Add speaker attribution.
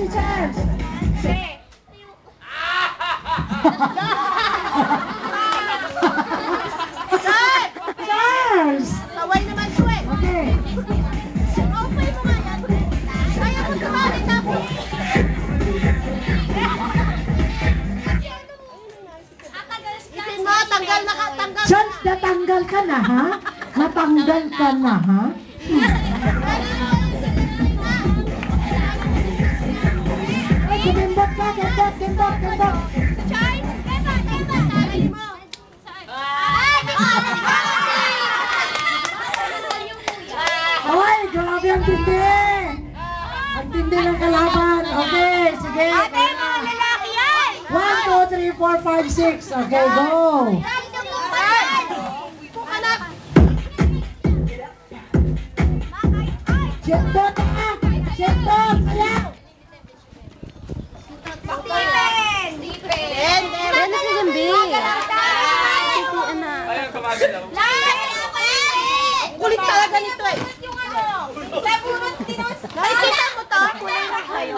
Speaker 1: si Charles. Charles!
Speaker 2: Kaway naman siya eh.
Speaker 1: Okay.
Speaker 2: Okay mo nga yan. Kaya mo tumali tapos. Itin mo, tanggal na ka, tanggal.
Speaker 1: Charles, natanggal ka na, ha? Natanggal ka na, ha? Ay, kumimbot ka, kimbot.
Speaker 2: Charles, Eva. Tanggalin mo.
Speaker 1: Ay, grabe ang tindi! Ang tindi ng kalaban. Okay, sige.
Speaker 2: Ate, mga lalaki yan.
Speaker 1: 1, 2, 3, 4, 5, 6. Okay, go! Shitbot ka! Shitbot! Ayaw!
Speaker 2: Kulit talaga nito eh. Yung ano, nabunot din. Nakikita mo to? Kulay na kayo.